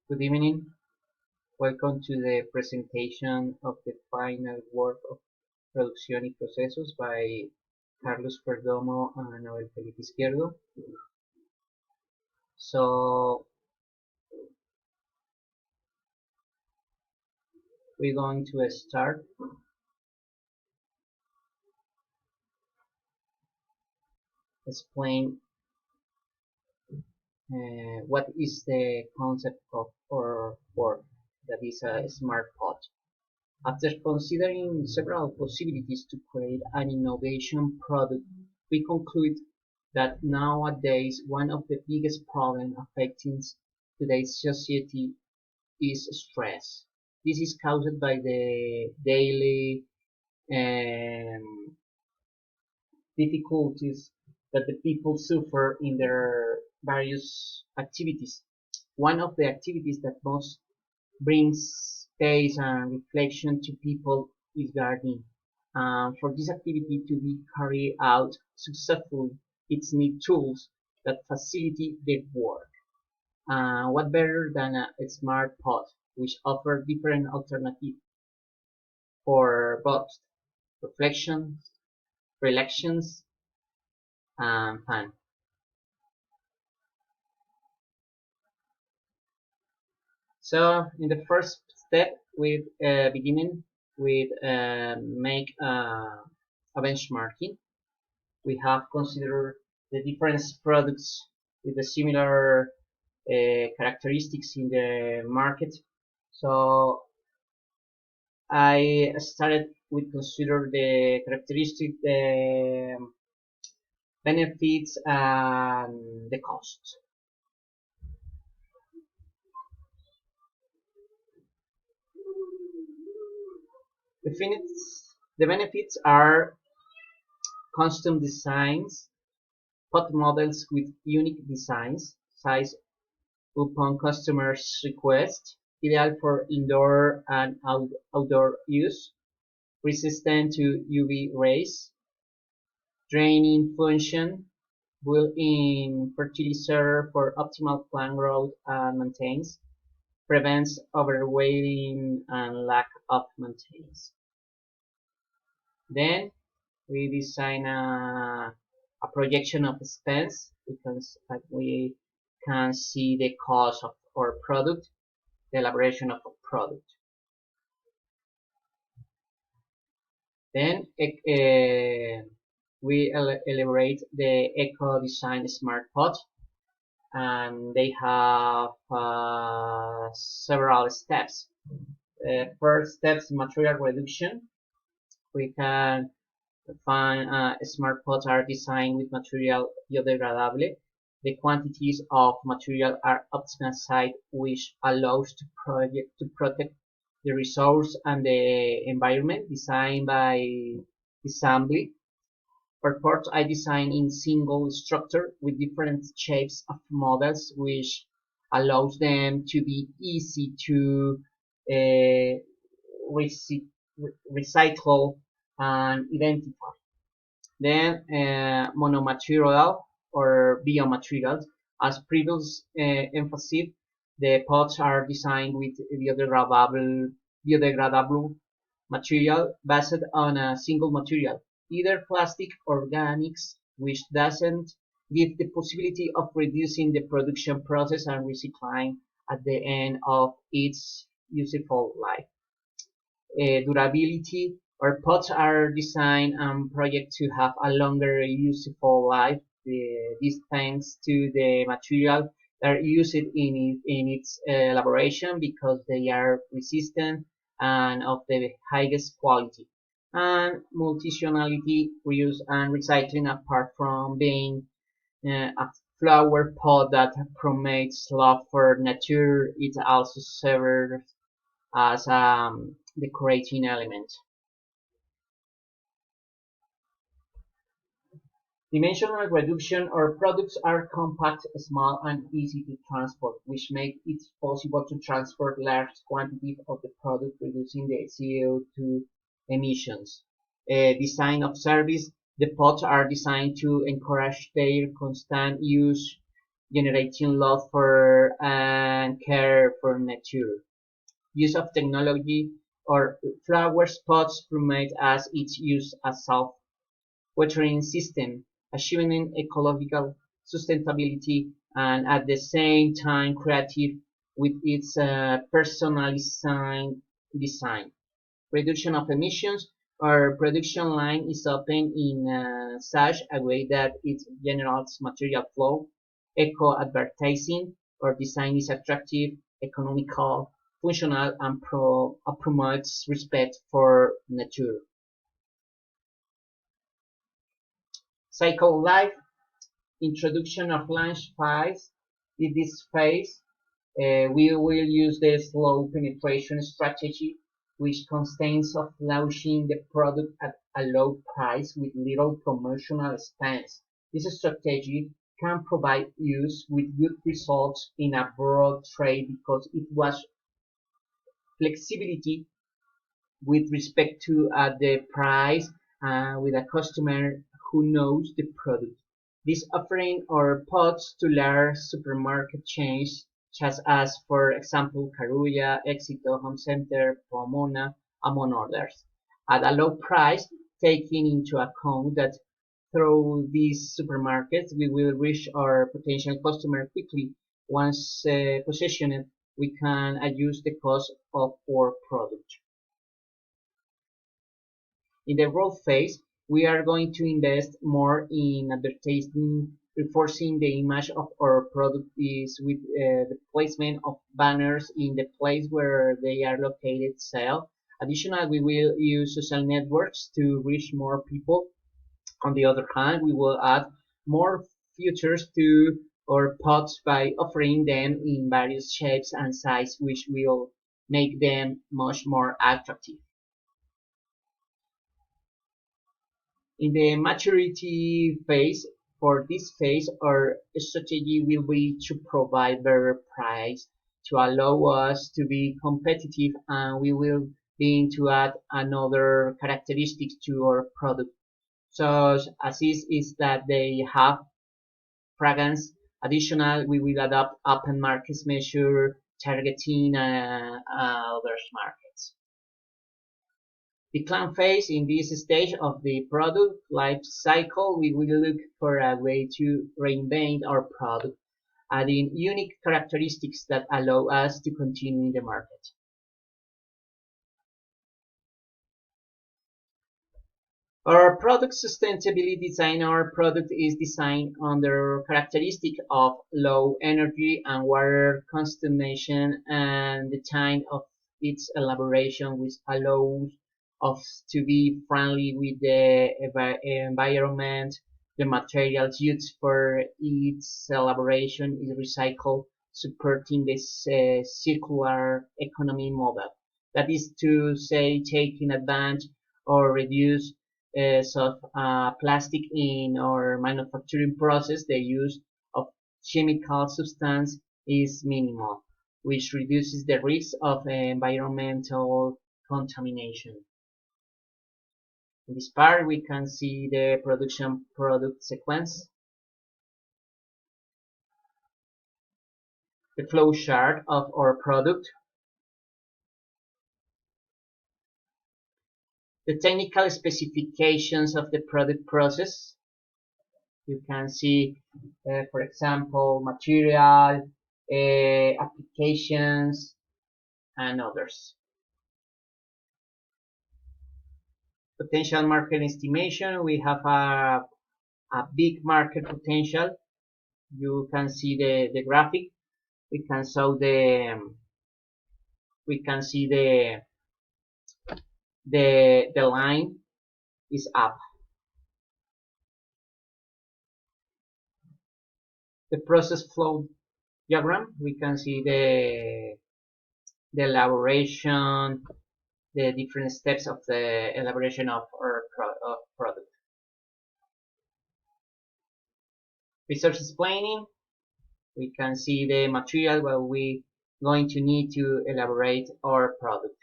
Good evening. Welcome to the presentation of the final work of Producción y procesos by Carlos Perdomo and Noel Felipe Izquierdo. So we're going to start. Explain what is the concept of our work, that is a smart pod. After considering several possibilities to create an innovation product, we conclude that nowadays one of the biggest problems affecting today's society is stress. This is caused by the daily um, difficulties that the people suffer in their various activities. One of the activities that most brings space and reflection to people is gardening. For this activity to be carried out successfully, it needs tools that facilitate the work. What better than a smart pod, which offers different alternatives for both reflections, relaxations, and fun. So in the first step, we beginning with make a benchmarking. We have considered the different products with the similar characteristics in the market. So I started with consider the characteristic, the benefits, and the cost. The benefits are custom designs, pod models with unique designs, size upon customer's request, ideal for indoor and outdoor use, resistant to UV rays, draining function, built-in fertilizer for optimal plant growth and maintenance, prevents overweighting and lack of maintenance. Then we design a projection of expense because we can see the cost of our product, the elaboration of a product. Then we elaborate the Eco Design Smart Pod, and they have several steps. First step is material reduction. We can find smart pods are designed with material biodegradable. The quantities of material are optimized, which allows to protect the resource and the environment. Designed by assembly. For pods are designed in single structure with different shapes of models, which allows them to be easy to uh, recycle and identify. Then monomaterial or biomaterials. As previous emphasis, the pods are designed with biodegradable material based on a single material, either plastic or organics, which doesn't give the possibility of reducing the production process and recycling at the end of its useful life. Durability. Our pods are designed and projected to have a longer useful life. This thanks to the material that are used in its elaboration because they are resistant and of the highest quality. And multifunctionality, reuse and recycling apart from being a flower pot that promotes love for nature, it also serves as a decorating element. Dimensional reduction. Our products are compact, small, and easy to transport, which makes it possible to transport large quantities of the product, reducing the CO2 emissions. Design of service. The pods are designed to encourage their constant use, generating love for and care care for nature. Use of technology or flower pots promote as its use as self-watering system, achieving ecological sustainability and at the same time creative with its personalized design. Reduction of emissions. Our production line is open in such a way that it generates material flow, eco-advertising. Our design is attractive, economical, functional, and promotes respect for nature. Cycle life. Introduction of launch phase. In this phase, we will use the slow penetration strategy, which consists of launching the product at a low price with little promotional expense. This strategy can provide use with good results in a broad trade because it was flexibility with respect to the price with a customer who knows the product. This offering or pods to large supermarket chains such as, for example, Carulla, Éxito, Home Center, Pomona, among others, at a low price, taking into account that through these supermarkets we will reach our potential customer quickly. Once positioned, we can adjust the cost of our product. In the growth phase, we are going to invest more in advertising, reinforcing the image of our product is with the placement of banners in the place where they are located sale. Additionally, we will use social networks to reach more people. On the other hand, we will add more features to our pods by offering them in various shapes and sizes, which will make them much more attractive. In the maturity phase, for this phase, our strategy will be to provide better price to allow us to be competitive, and we will be to add another characteristics to our product. So as is that they have fragrance. Additional, we will adopt open markets measure targeting other markets. Decline phase. In this stage of the product life cycle, we will look for a way to reinvent our product, adding unique characteristics that allow us to continue in the market. Our product sustainability design. Our product is designed under characteristic of low energy and water consumption and the time of its elaboration, which allows us to be friendly with the environment. The materials used for its elaboration is recycled, supporting this circular economy model. That is to say, taking advantage or reduce of plastic in our manufacturing process. The use of chemical substance is minimal, which reduces the risk of environmental contamination. In this part, we can see the production product sequence, the flow chart of our product, the technical specifications of the product process. You can see, for example, material, applications, and others. Potential market estimation. We have a big market potential. You can see the graphic. We can show we can see the line is up. The process flow diagram, we can see the elaboration, the different steps of the elaboration of our product. Resources planning, we can see the material where we going to need to elaborate our product.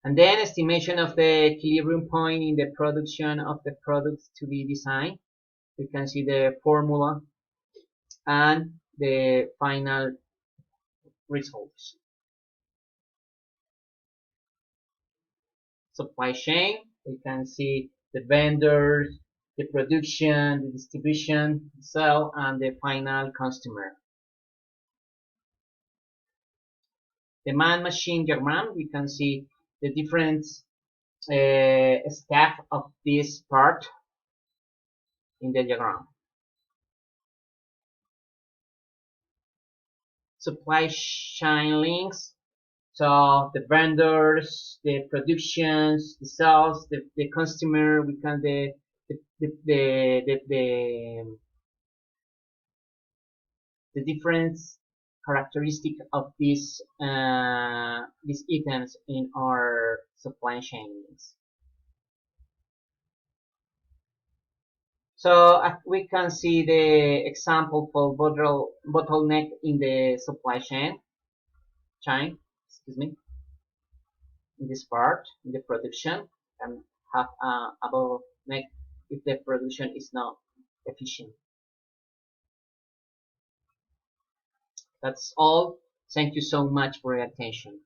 And then estimation of the equilibrium point in the production of the products to be designed. You can see the formula and the final results. Supply chain, we can see the vendors, the production, the distribution, the sale, and the final customer. The man-machine diagram, we can see the different staff of this part in the diagram. Supply chain links, so the vendors, the productions, the sales, the customer, we can the different characteristic of these items in our supply chains. So we can see the example for bottleneck in the supply chain, excuse me, in this part, in the production, and have a bottleneck if the production is not efficient. That's all. Thank you so much for your attention.